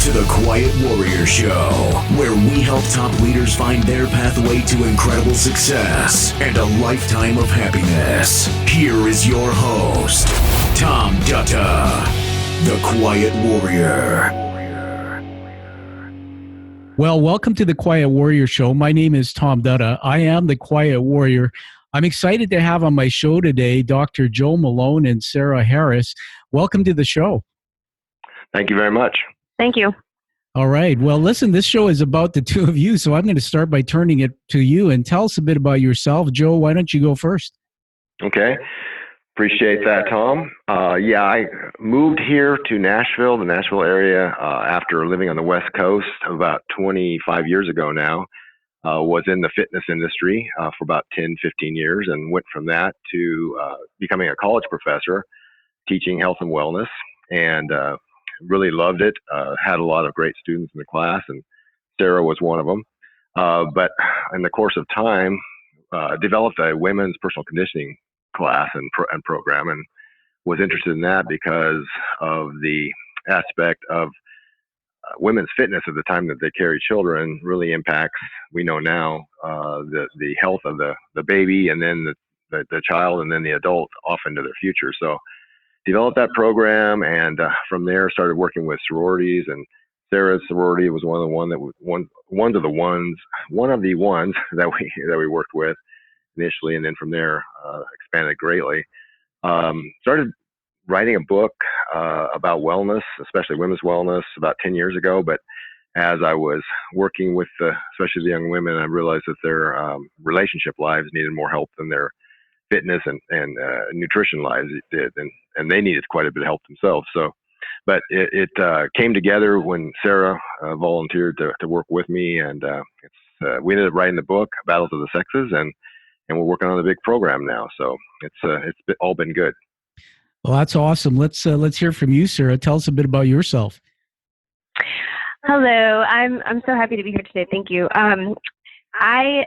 to the Quiet Warrior Show, where we help top leaders find their pathway to incredible success and a lifetime of happiness. Here is your host, Tom Dutta, the Quiet Warrior. Well, welcome to the Quiet Warrior Show. My name is Tom Dutta. I am the Quiet Warrior. I'm excited to have on my show today Dr. Joe Malone and Sarah Harris. Welcome to the show. Thank you very much. Thank you. All right. Well, listen, this show is about the two of you, so I'm going to start by turning it to you and tell us a bit about yourself. Joe, why don't you go first? Okay. Appreciate that, Tom. I moved here to Nashville, the Nashville area, after living on the West Coast about 25 years ago now. Was in the fitness industry for about 10, 15 years and went from that to becoming a college professor, teaching health and wellness, and really loved it. Had a lot of great students in the class, and Sarah was one of them. But in the course of time, developed a women's personal conditioning class and program, and was interested in that because of the aspect of women's fitness at the time that they carry children really impacts, we know now, the health of the baby and then the child and then the adult off into their future. So developed that program, and from there started working with sororities, and Sarah's sorority was one of the ones that we worked with initially, and then from there expanded greatly. Started writing a book about wellness, especially women's wellness, about 10 years ago. But as I was working with especially the young women, I realized that their relationship lives needed more help than their fitness and nutrition lives did, and they needed quite a bit of help themselves. So, but it came together when Sarah volunteered to work with me, and we ended up writing the book, Battles of the Sexes, and we're working on a big program now. So it's all been good. Well, that's awesome. Let's hear from you, Sarah. Tell us a bit about yourself. Hello. I'm so happy to be here today. Thank you. I'm a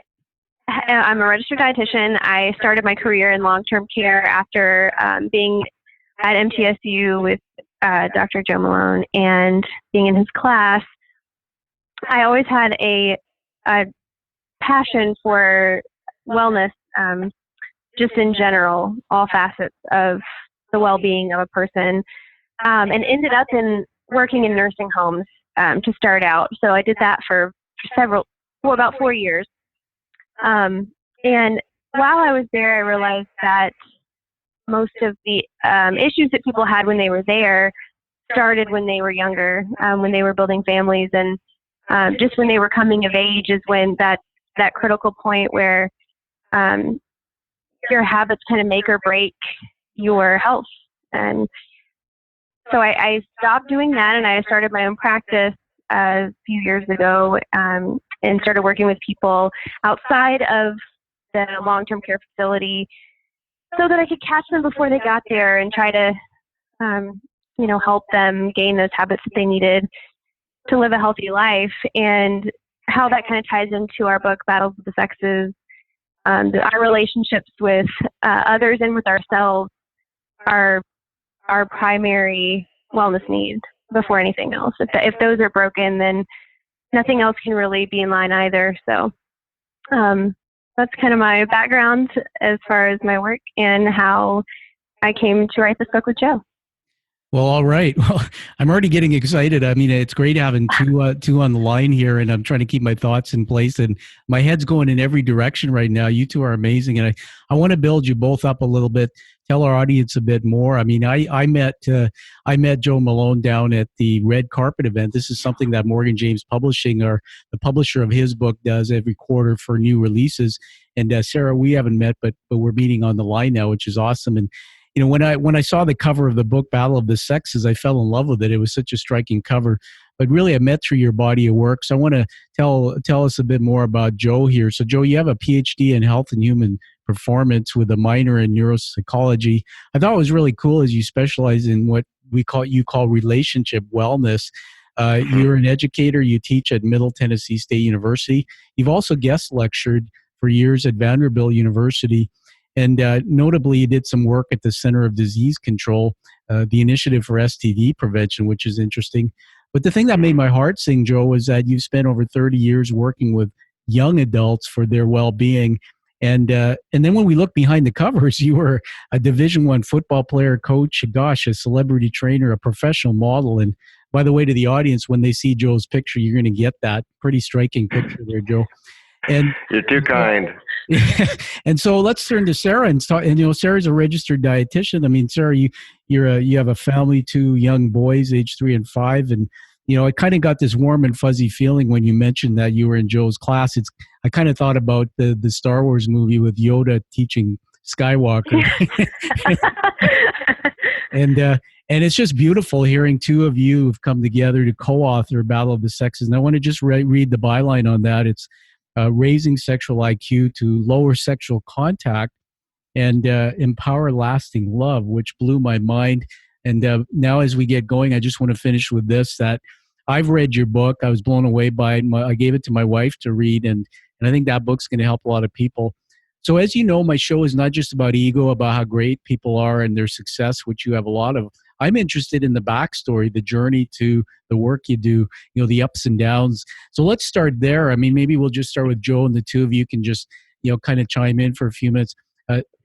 registered dietitian. I started my career in long-term care after being at MTSU with Dr. Joe Malone and being in his class. I always had a passion for wellness, just in general, all facets of the well-being of a person, and ended up working in nursing homes to start out. So I did that for about 4 years. And while I was there, I realized that most of the issues that people had when they were there started when they were younger, when they were building families, and just when they were coming of age is when that critical point where your habits kind of make or break your health. And so I stopped doing that, and I started my own practice a few years ago, and started working with people outside of the long-term care facility so that I could catch them before they got there and try to, help them gain those habits that they needed to live a healthy life. And how that kind of ties into our book, Battles of the Sexes, our relationships with others and with ourselves are our primary wellness needs before anything else. If those are broken, then nothing else can really be in line either. So that's kind of my background as far as my work and how I came to write this book with Joe. Well, all right. Well, I'm already getting excited. I mean, it's great having two on the line here, and I'm trying to keep my thoughts in place, and my head's going in every direction right now. You two are amazing, and I want to build you both up a little bit. Tell our audience a bit more. I mean, I met Joe Malone down at the Red Carpet event. This is something that Morgan James Publishing, or the publisher of his book, does every quarter for new releases. And Sarah, we haven't met, but we're meeting on the line now, which is awesome. And when I saw the cover of the book, Battle of the Sexes, I fell in love with it. It was such a striking cover. But really, I met through your body of work. So I want to tell us a bit more about Joe here. So Joe, you have a Ph.D. in health and human performance with a minor in neuropsychology. I thought it was really cool as you specialize in what you call relationship wellness. You're an educator. You teach at Middle Tennessee State University. You've also guest lectured for years at Vanderbilt University. And notably, you did some work at the Center of Disease Control, the initiative for STD Prevention, which is interesting. But the thing that made my heart sing, Joe, was that you've spent over 30 years working with young adults for their well-being. And then when we look behind the covers, you were a Division I football player, coach, gosh, a celebrity trainer, a professional model. And by the way, to the audience, when they see Joe's picture, you're going to get that pretty striking picture there, Joe. And you're too kind. And so let's turn to Sarah and start. And Sarah's a registered dietitian. I mean, Sarah, you have a family, 2 young boys, age 3 and 5, and I kind of got this warm and fuzzy feeling when you mentioned that you were in Joe's class. I kind of thought about the Star Wars movie with Yoda teaching Skywalker. And it's just beautiful hearing 2 of you have come together to co-author Battle of the Sexes. And I want to just read the byline on that. It's raising sexual IQ to lower sexual contact and empower lasting love, which blew my mind. And now as we get going, I just want to finish with this, that I've read your book. I was blown away by it. I gave it to my wife to read, and I think that book's going to help a lot of people. So as you know, my show is not just about ego, about how great people are and their success, which you have a lot of. I'm interested in the backstory, the journey to the work you do, the ups and downs. So let's start there. I mean, maybe we'll just start with Joe, and the 2 of you can just, kind of chime in for a few minutes.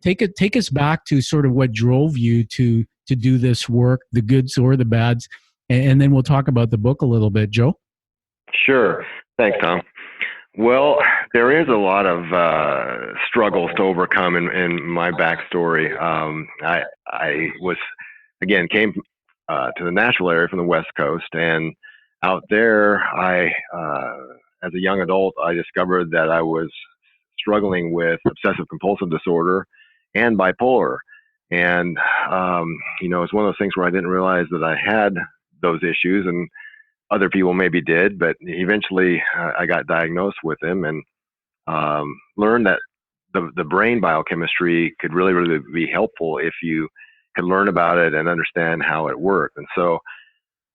Take us back to sort of what drove you to do this work, the goods or the bads, and then we'll talk about the book a little bit. Joe? Sure. Thanks, Tom. Well, there is a lot of struggles to overcome in my backstory. I was, again, came to the Nashville area from the West Coast, and out there, as a young adult, I discovered that I was struggling with obsessive compulsive disorder and bipolar. And, it's one of those things where I didn't realize that I had those issues, and other people maybe did, but eventually I got diagnosed with them and learned that the brain biochemistry could really, really be helpful if you could learn about it and understand how it worked. And so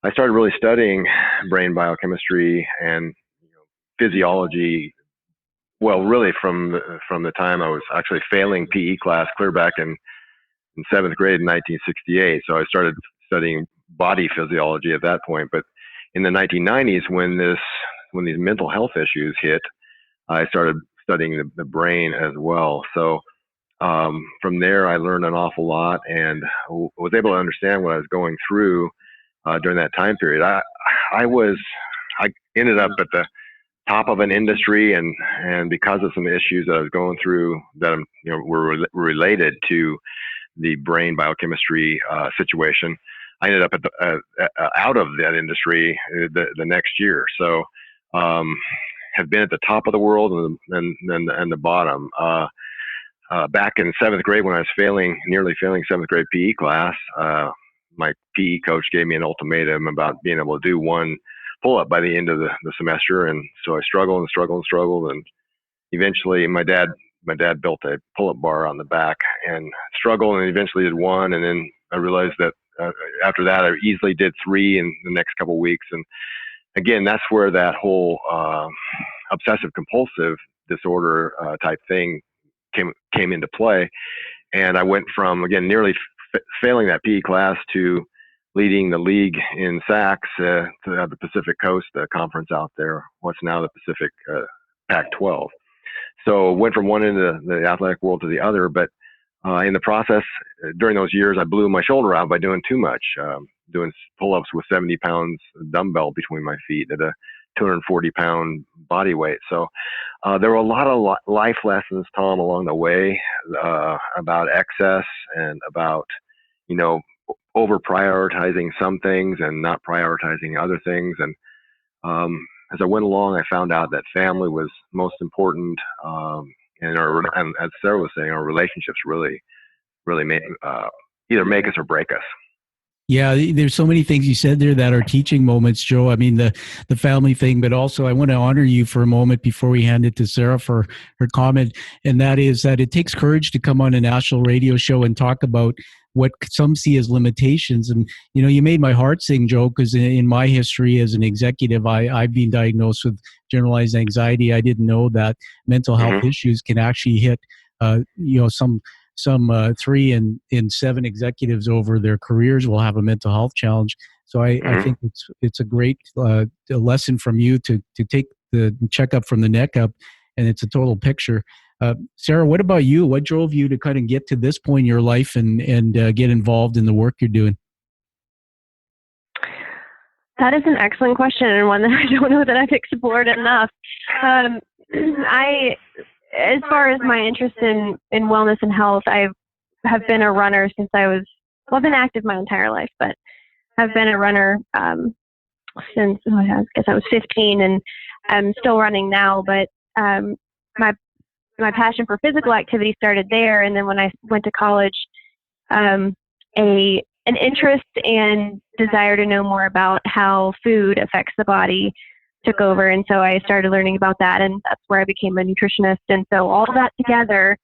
I started really studying brain biochemistry and physiology. Well, really from the time I was actually failing PE class clear back in 7th grade in 1968. So I started studying body physiology at that point. But in the 1990s, when these mental health issues hit, I started studying the brain as well. So from there, I learned an awful lot and was able to understand what I was going through during that time period. I ended up at the top of an industry, and because of some issues that I was going through that were related to the brain biochemistry situation, I ended up out of that industry the next year. So have been at the top of the world and the bottom. Back in 7th grade, when I was nearly failing 7th grade PE class, my PE coach gave me an ultimatum about being able to do one pull-up by the end of the semester. And so I struggled, and eventually my dad built a pull-up bar on the back and struggled, and eventually did one. And then I realized that after that, I easily did 3 in the next couple of weeks. And again, that's where that whole obsessive compulsive disorder type thing came into play. And I went from, again, nearly failing that PE class to leading the league in sacks to the Pacific Coast conference out there, what's now the Pacific Pac-12. So went from one end of the athletic world to the other, but in the process, during those years, I blew my shoulder out by doing too much, doing pull-ups with 70 pounds dumbbell between my feet at a 240-pound body weight. So there were a lot of life lessons, Tom, along the way about excess and about, over prioritizing some things and not prioritizing other things. And as I went along, I found out that family was most important. And as Sarah was saying, our relationships really either make us or break us. Yeah, there's so many things you said there that are teaching moments, Joe. I mean, the family thing, but also I want to honor you for a moment before we hand it to Sarah for her comment. And that is that it takes courage to come on a national radio show and talk about what some see as limitations. And, you made my heart sing, Joe, because in my history as an executive, I've been diagnosed with generalized anxiety. I didn't know that mental health issues can actually hit, some some 3 in 7 executives over their careers will have a mental health challenge. So I think it's a great lesson from you to take the checkup from the neck up, and it's a total picture. Sarah, what about you? What drove you to kind of get to this point in your life and get involved in the work you're doing? That is an excellent question, and one that I don't know that I've explored enough. As far as my interest in wellness and health, I have been a runner since I've been active my entire life, but I've been a runner since I guess I was 15, and I'm still running now. But my passion for physical activity started there, and then when I went to college, an interest and desire to know more about how food affects the body took over. And so I started learning about that, and that's where I became a nutritionist. And so all that together,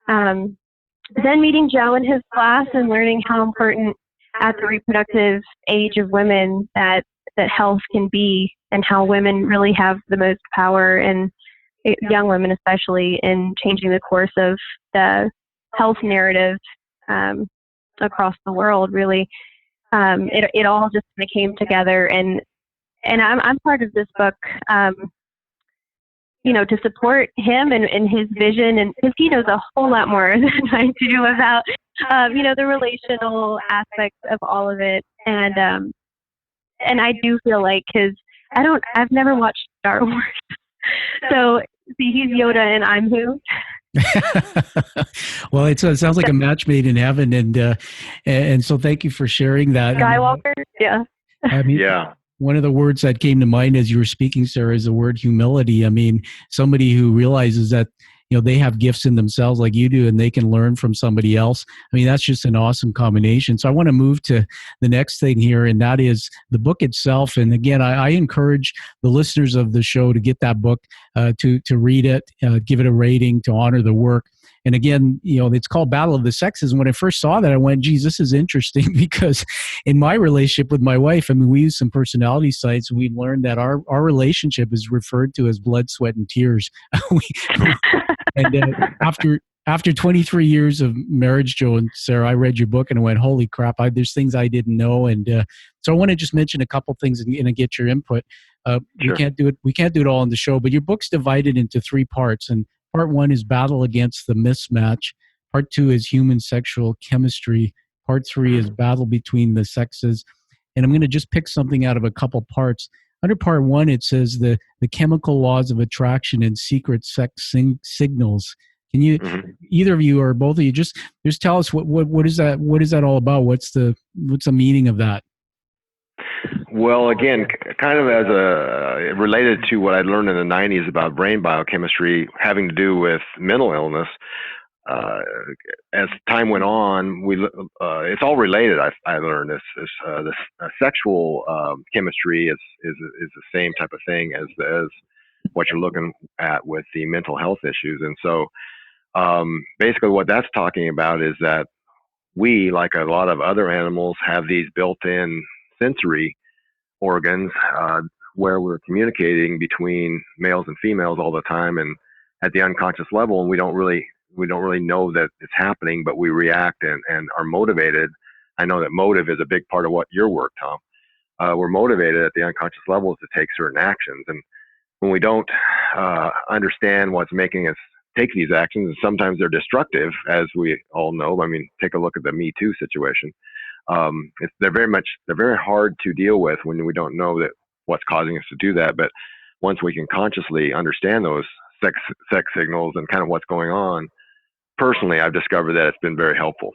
then meeting Joe in his class and learning how important at the reproductive age of women that health can be, and how women really have the most power, and young women especially, in changing the course of the health narrative across the world, really. It all just kind of came together, and I'm part of this book, to support him and his vision, and because he knows a whole lot more than I do about, the relational aspects of all of it, and I do feel like I've never watched Star Wars, so see, he's Yoda and I'm who. Well, it sounds like a match made in heaven, and so thank you for sharing that. Skywalker, yeah. I mean, Yeah. One of the words that came to mind as you were speaking, Sarah, is the word humility. I mean, somebody who realizes that they have gifts in themselves like you do, and they can learn from somebody else. I mean, that's just an awesome combination. So I want to move to the next thing here, and that is the book itself. And again, I encourage the listeners of the show to get that book, to read it, give it a rating, to honor the work. And again, it's called Battle of the Sexes. And when I first saw that, I went, geez, this is interesting, because in my relationship with my wife, I mean, we use some personality sites, and we learned that our relationship is referred to as blood, sweat, and tears. And after 23 years of marriage, Joe and Sarah, I read your book and I went, holy crap, there's things I didn't know. And so I want to just mention a couple things and get your input. Sure. We can't do it all on the show, but your book's divided into 3 parts. And part 1 is battle against the mismatch. Part 2 is human sexual chemistry. Part 3 is battle between the sexes. And I'm going to just pick something out of a couple parts. Under part 1, it says the chemical laws of attraction and secret sex signals. Can you, either of you or both of you, just tell us what is that? What is that all about? What's the meaning of that? Well, again, kind of as related to what I learned in the 90s about brain biochemistry having to do with mental illness. As time went on, it's all related. I learned this sexual chemistry is the same type of thing as what you're looking at with the mental health issues. And so basically what that's talking about is that we, like a lot of other animals, have these built-in sensory organs where we're communicating between males and females all the time, and at the unconscious level, and we don't really know that it's happening, but we react and are motivated. I know that motive is a big part of what your work, Tom. We're motivated at the unconscious levels to take certain actions, and when we don't understand what's making us take these actions, and sometimes they're destructive, as we all know. I mean, take a look at the Me Too situation. They're very hard to deal with when we don't know that what's causing us to do that. But once we can consciously understand those sex signals and kind of what's going on, personally, I've discovered that it's been very helpful.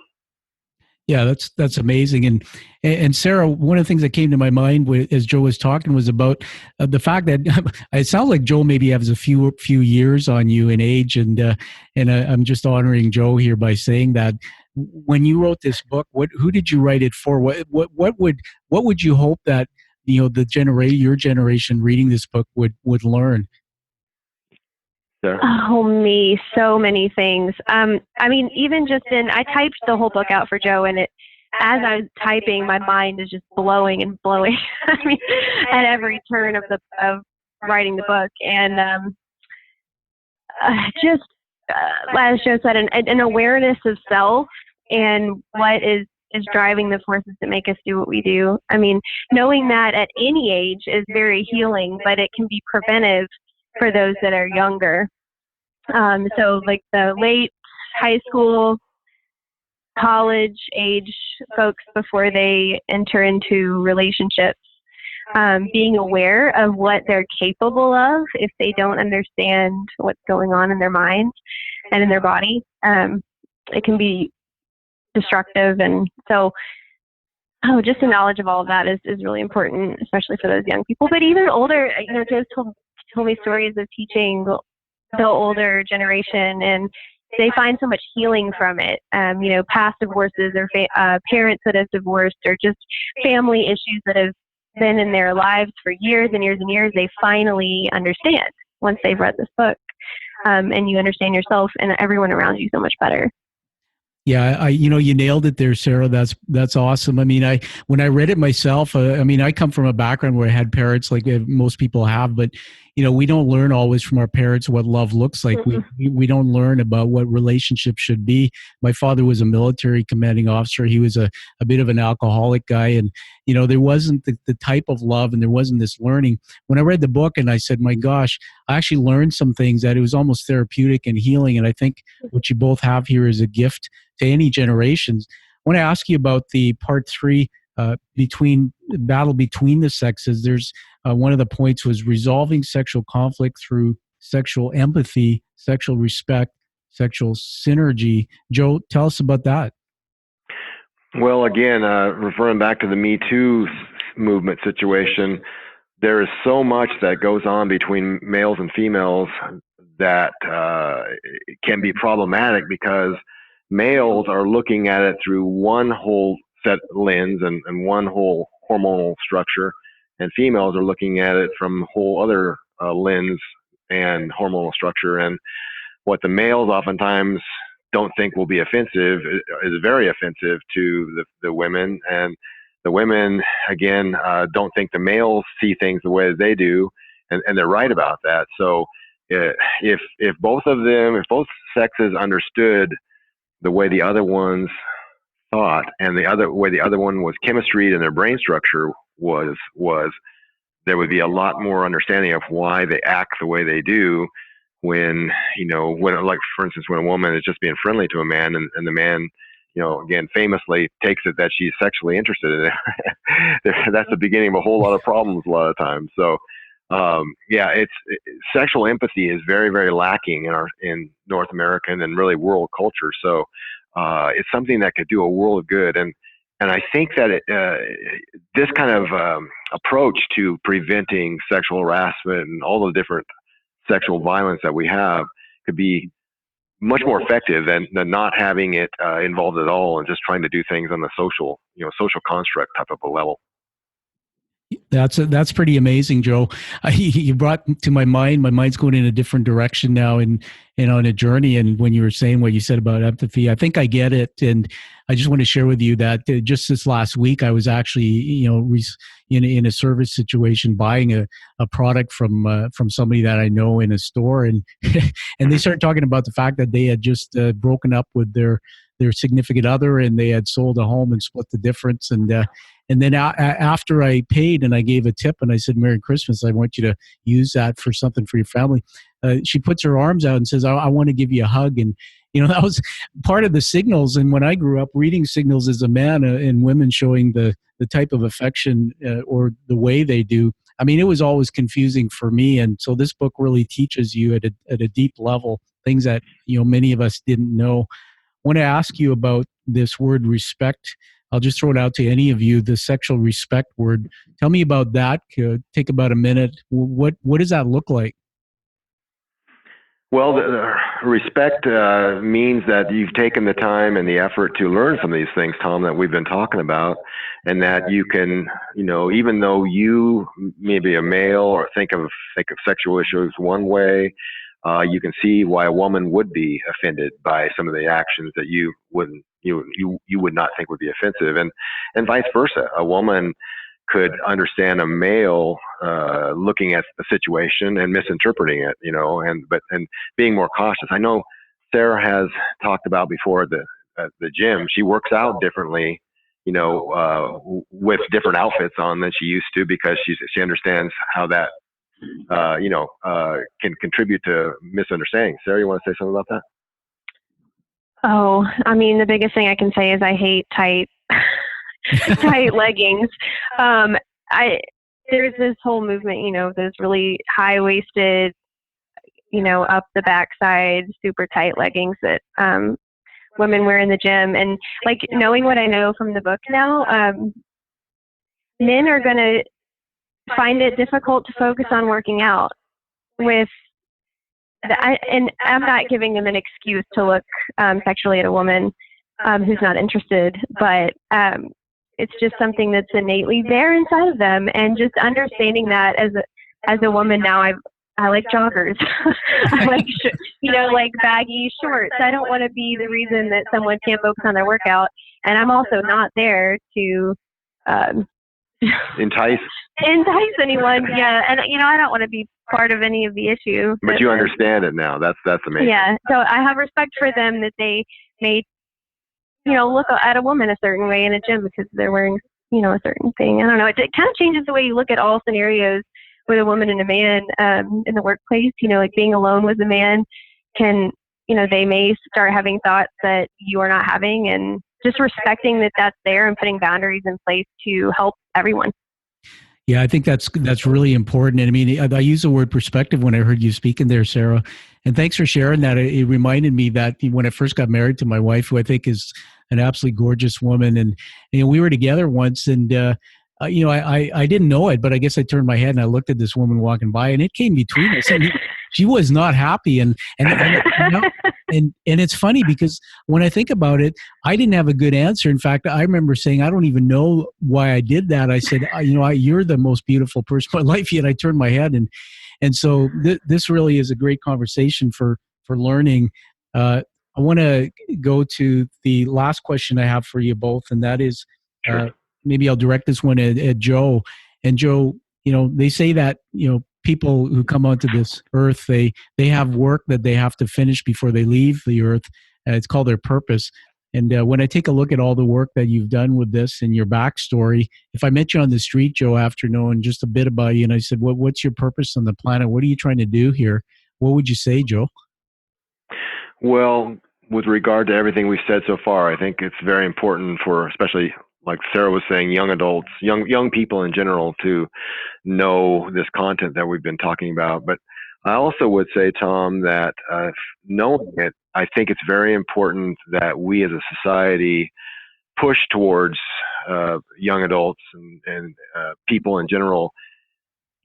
Yeah, that's amazing. And Sarah, one of the things that came to my mind as Joe was talking was about the fact that it sounds like Joe maybe has a few years on you in age, and I'm just honoring Joe here by saying that. When you wrote this book, who did you write it for? What would you hope that your generation reading this book would learn? Oh, me, so many things. I mean, even I typed the whole book out for Joe, and as I was typing, my mind is just blowing and blowing. I mean, at every turn of writing the book, and as Joe said, an awareness of self and what is driving the forces that make us do what we do. I mean, knowing that at any age is very healing, but it can be preventive for those that are younger. So like the late high school, college age folks before they enter into relationships, being aware of what they're capable of if they don't understand what's going on in their mind and in their body. It can be destructive. And so, just the knowledge of all of that is really important, especially for those young people. But even older, Joe's told me stories of teaching the older generation, and they find so much healing from it. Past divorces or parents that have divorced, or just family issues that have been in their lives for years and years and years, they finally understand once they've read this book. And you understand yourself and everyone around you so much better. Yeah, you nailed it there, Sarah. That's awesome. I mean, when I read it myself, I come from a background where I had parents like most people have, but we don't learn always from our parents what love looks like. Mm-hmm. We don't learn about what relationships should be. My father was a military commanding officer. He was a bit of an alcoholic guy, and there wasn't the type of love, and there wasn't this learning. When I read the book, and I said, my gosh, I actually learned some things that it was almost therapeutic and healing. And I think what you both have here is a gift to any generations. I want to ask you about the part 3, battle between the sexes. There's one of the points was resolving sexual conflict through sexual empathy, sexual respect, sexual synergy. Joe, tell us about that. Well, again, referring back to the Me Too movement situation, there is so much that goes on between males and females that can be problematic, because males are looking at it through one whole set lens and one whole hormonal structure, and females are looking at it from a whole other lens and hormonal structure. And what the males oftentimes don't think will be offensive is very offensive to the women, and the women again don't think the males see things the way they do, and they're right about that. So if both sexes understood the way the other ones thought, and the way the other one was chemistry and their brain structure was, there would be a lot more understanding of why they act the way they do when, like for instance, when a woman is just being friendly to a man, and the man, again, famously takes it that she's sexually interested in it. That's the beginning of a whole lot of problems a lot of times. So, sexual empathy is very, very lacking in North American and really world culture. So, it's something that could do a world of good. And I think that this kind of approach to preventing sexual harassment and all the different sexual violence that we have could be much more effective than not having it involved at all, and just trying to do things on the social construct type of a level. That's pretty amazing, Joe. You brought to my mind's going in a different direction now, and on a journey. And when you were saying what you said about empathy, I think I get it. And I just want to share with you that just this last week, I was actually, in a service situation, buying a product from somebody that I know in a store, and and they started talking about the fact that they had just broken up with their significant other, and they had sold a home and split the difference. And then after I paid and I gave a tip and I said, "Merry Christmas, I want you to use that for something for your family," she puts her arms out and says, I want to give you a hug. And, that was part of the signals. And when I grew up, reading signals as a man and women showing the type of affection or the way they do, I mean, it was always confusing for me. And so this book really teaches you at a deep level things that, many of us didn't know. I want to ask you about this word respect. I'll just throw it out to any of you, the sexual respect word. Tell me about that. Take about a minute. What does that look like? Well, the respect means that you've taken the time and the effort to learn some of these things, Tom, that we've been talking about, and that you can, even though you may be a male or think of sexual issues one way, you can see why a woman would be offended by some of the actions that you would not think would be offensive, and vice versa. A woman could understand a male looking at the situation and misinterpreting it, and being more cautious. I know Sarah has talked about before at the gym, she works out differently, with different outfits on than she used to, because she understands how that, can contribute to misunderstanding. Sarah, you want to say something about that? Oh, I mean, the biggest thing I can say is I hate tight leggings. There's this whole movement, those really high-waisted, up the backside, super tight leggings that women wear in the gym. And like, knowing what I know from the book now, men are going to find it difficult to focus on working out with and I'm not giving them an excuse to look sexually at a woman who's not interested, but it's just something that's innately there inside of them. And just understanding that as a woman now, I like joggers. I like, like baggy shorts. I don't want to be the reason that someone can't focus on their workout. And I'm also not there to entice anyone. Yeah. And, I don't want to be part of any of the issue. But you understand it now. That's amazing. Yeah. So I have respect for them that they may, look at a woman a certain way in a gym because they're wearing, a certain thing. I don't know. It kind of changes the way you look at all scenarios with a woman and a man in the workplace. Like being alone with a man can, they may start having thoughts that you are not having, and just respecting that that's there and putting boundaries in place to help everyone. Yeah, I think that's really important. And I mean, I use the word perspective when I heard you speaking there, Sarah. And thanks for sharing that. It reminded me that when I first got married to my wife, who I think is an absolutely gorgeous woman, and we were together once, and I didn't know it, but I guess I turned my head and I looked at this woman walking by, and it came between us. And she was not happy, and it's funny because when I think about it, I didn't have a good answer. In fact, I remember saying, I don't even know why I did that. I said, you're the most beautiful person in my life, yet I turned my head. And so this really is a great conversation for learning. I want to go to the last question I have for you both, and that is, sure. Maybe I'll direct this one at Joe. And Joe, they say that, people who come onto this earth, they have work that they have to finish before they leave the earth. It's called their purpose. And when I take a look at all the work that you've done with this and your backstory, if I met you on the street, Joe, after knowing just a bit about you, and I said, what's your purpose on the planet? What are you trying to do here? What would you say, Joe? Well, with regard to everything we've said so far, I think it's very important for, especially like Sarah was saying, young adults, young people in general, to know this content that we've been talking about. But I also would say, Tom, that knowing it, I think it's very important that we as a society push towards young adults and people in general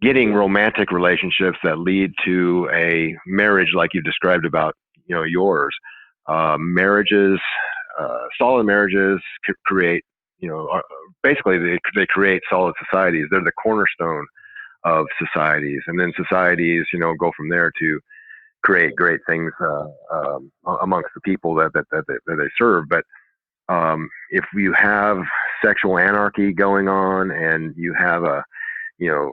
getting romantic relationships that lead to a marriage like you described about yours. Marriages, solid marriages create, basically they create solid societies. They're the cornerstone of societies, and then societies, go from there to create great things amongst the people that they serve. But if you have sexual anarchy going on, and you have a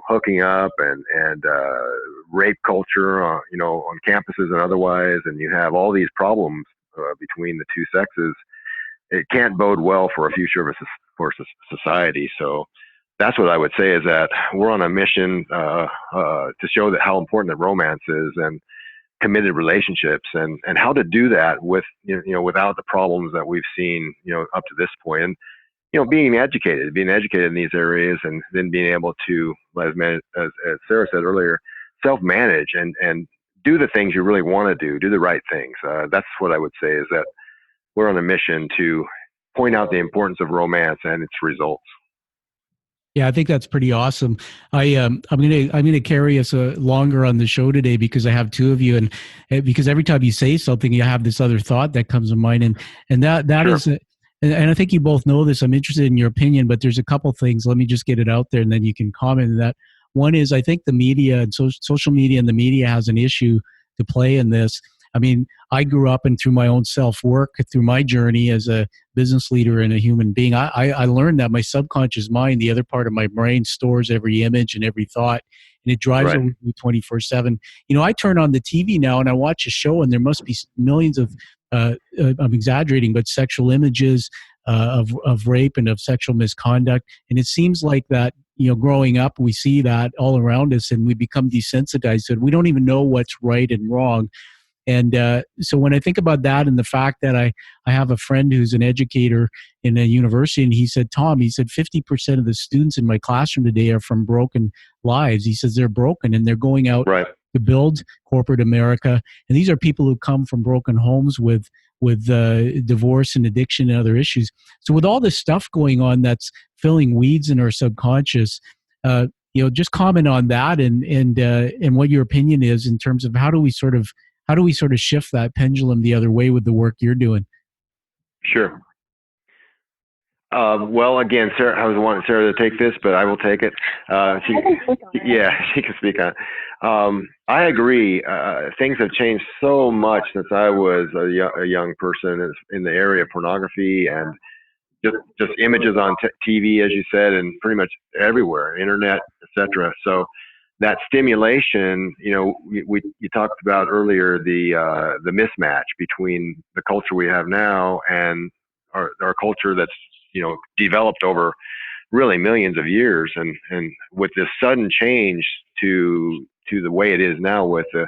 hooking up and rape culture, on campuses and otherwise, and you have all these problems between the two sexes, it can't bode well for a future of for society. So that's what I would say, is that we're on a mission to show that how important that romance is, and committed relationships, and how to do that with without the problems that we've seen up to this point. And being educated in these areas, and then being able to, as Sarah said earlier, self-manage and do the things you really want to do the right things. That's what I would say, is that we're on a mission to point out the importance of romance and its results. Yeah, I think that's pretty awesome. I'm gonna carry us longer on the show today, because I have two of you, and because every time you say something, you have this other thought that comes to mind, and that Sure. is. And I think you both know this. I'm interested in your opinion, but there's a couple things. Let me just get it out there, and then you can comment on that. One is, I think the media and social media and the media has an issue to play in this. I mean, I grew up, and through my own self-work, through my journey as a business leader and a human being, I learned that my subconscious mind, the other part of my brain, stores every image and every thought. and it drives Right. over you 24/7. I turn on the TV now and I watch a show, and there must be millions of, I'm exaggerating, but sexual images of rape and of sexual misconduct. And it seems like that, growing up, we see that all around us and we become desensitized to it. We don't even know what's right and wrong. And so when I think about that and the fact that I have a friend who's an educator in a university, and he said, Tom, he said 50% of the students in my classroom today are from broken lives. He says they're broken and they're going out Right. to build corporate America. And these are people who come from broken homes with divorce and addiction and other issues. So with all this stuff going on that's filling weeds in our subconscious, just comment on that and what your opinion is in terms of how do we sort of shift that pendulum the other way with the work you're doing? Sure. Well, again, Sarah, I was wanting Sarah to take this, but I will take it. She can speak on it. I agree. Things have changed so much since I was a young person in the area of pornography and just images on TV, as you said, and pretty much everywhere, internet, etc. So that stimulation, you talked about earlier the mismatch between the culture we have now and our culture that's developed over really millions of years, and with this sudden change to the way it is now with the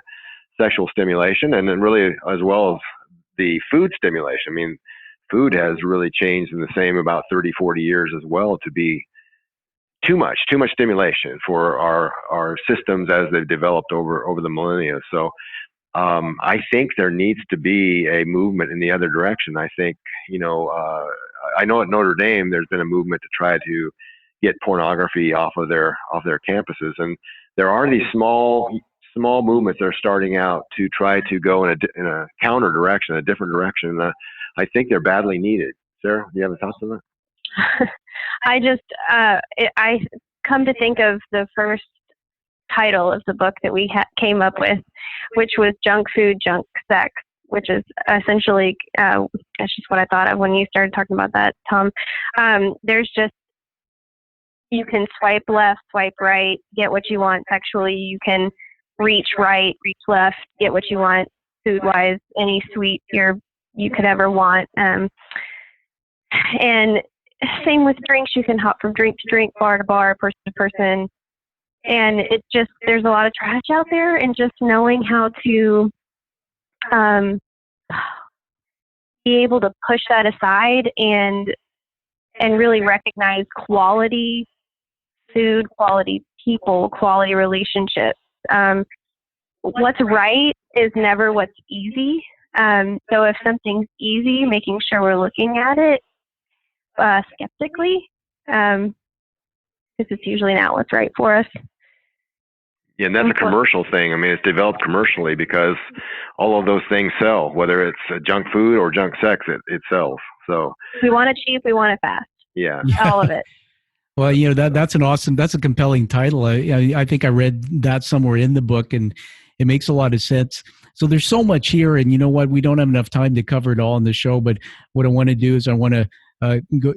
sexual stimulation, and then really as well as the food stimulation. I mean, food has really changed in the same about 30, 40 years as well to be too much stimulation for our systems as they've developed over the millennia. So I think there needs to be a movement in the other direction. I think, I know at Notre Dame there's been a movement to try to get pornography off of their campuses, and there are these small movements that are starting out to try to go in a counter direction, a different direction. I think they're badly needed. Sarah, do you have a thoughts on that? I come to think of the first title of the book that we came up with, which was Junk Food, Junk Sex, which is essentially, that's just what I thought of when you started talking about that, Tom. There's just, you can swipe left, swipe right, get what you want sexually. You can reach right, reach left, get what you want food-wise, any sweet you could ever want. And same with drinks. You can hop from drink to drink, bar to bar, person to person. And it's just, there's a lot of trash out there, and just knowing how to be able to push that aside and really recognize quality food, quality people, quality relationships. What's right is never what's easy. So if something's easy, making sure we're looking at it skeptically, because it's usually not what's right for us. Yeah, and that's a commercial thing. I mean, it's developed commercially because all of those things sell, whether it's junk food or junk sex, it sells. So we want it cheap, we want it fast. Yeah. All of it. Well, that's a compelling title. I think I read that somewhere in the book, and it makes a lot of sense. So there's so much here, and you know what? We don't have enough time to cover it all in the show, but what I want to do is I want to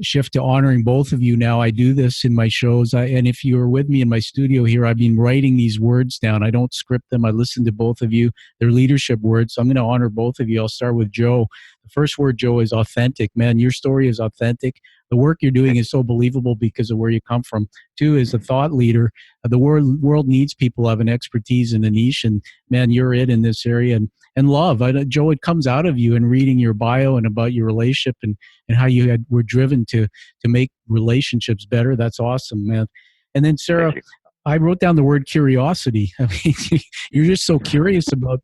shift to honoring both of you now. I do this in my shows, and if you're with me in my studio here, I've been writing these words down. I don't script them. I listen to both of you. They're leadership words, so I'm going to honor both of you. I'll start with Joe. The first word, Joe, is authentic. Man, your story is authentic. The work you're doing is so believable because of where you come from. Two is a thought leader. The world needs people who have an expertise in a niche, and man, you're it in this area. And love, Joe, it comes out of you in reading your bio and about your relationship and how you were driven to make relationships better. That's awesome, man. And then Sarah, I wrote down the word curiosity. I mean, you're just so curious about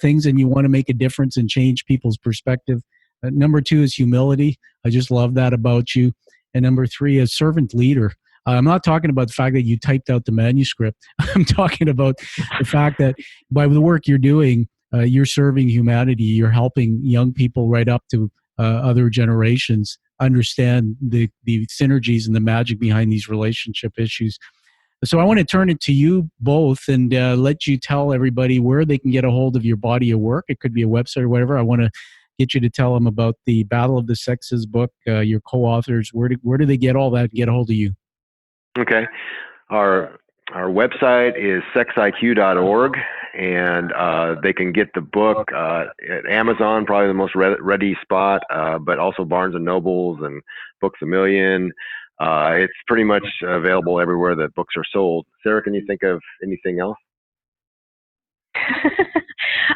things, and you want to make a difference and change people's perspective. Number two is humility. I just love that about you. And number three is servant leader. I'm not talking about the fact that you typed out the manuscript. I'm talking about the fact that by the work you're doing, you're serving humanity. You're helping young people right up to other generations understand the synergies and the magic behind these relationship issues. So I want to turn it to you both and let you tell everybody where they can get a hold of your body of work. It could be a website or whatever. I want to get you to tell them about the Battle of the Sexes book, your co-authors. Where do they get all that and get a hold of you? Okay. Our Our website is sexiq.org, and they can get the book at Amazon, probably the most ready spot, but also Barnes and Nobles and Books A Million. It's pretty much available everywhere that books are sold. Sarah, can you think of anything else?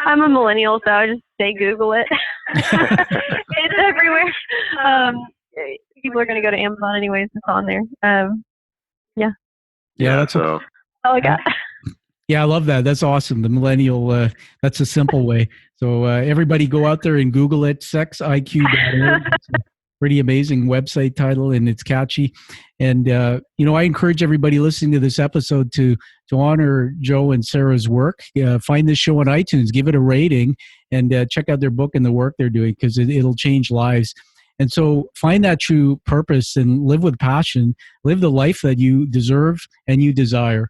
I'm a millennial, so I just say Google it. It's everywhere. People are going to go to Amazon anyways. It's on there. Yeah, that's so. Oh, I got. Yeah, I love that. That's awesome. The millennial, that's a simple way. So everybody go out there and Google it, sexiq.org. It's a pretty amazing website title, and it's catchy. And, I encourage everybody listening to this episode to honor Joe and Sarah's work. Find this show on iTunes, give it a rating, and check out their book and the work they're doing, because it'll change lives. And so find that true purpose and live with passion. Live the life that you deserve and you desire.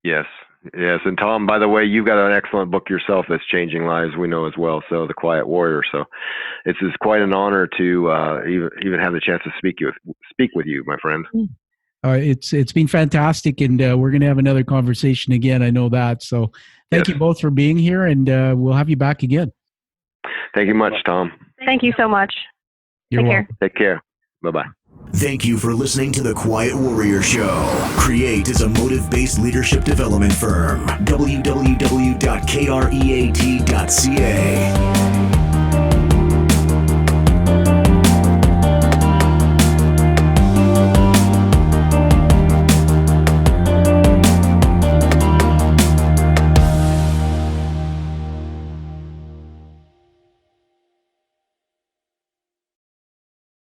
Yes. And Tom, by the way, you've got an excellent book yourself that's changing lives, we know as well. So, The Quiet Warrior. So, it's quite an honor to even have the chance to speak with you, my friend. It's been fantastic, and we're going to have another conversation again. I know that. So, thank you both for being here, and we'll have you back again. Thank you much, Tom. Thank you so much. You're welcome. Take care. Bye-bye. Thank you for listening to The Quiet Warrior Show. Create is a motive-based leadership development firm. www.kreat.ca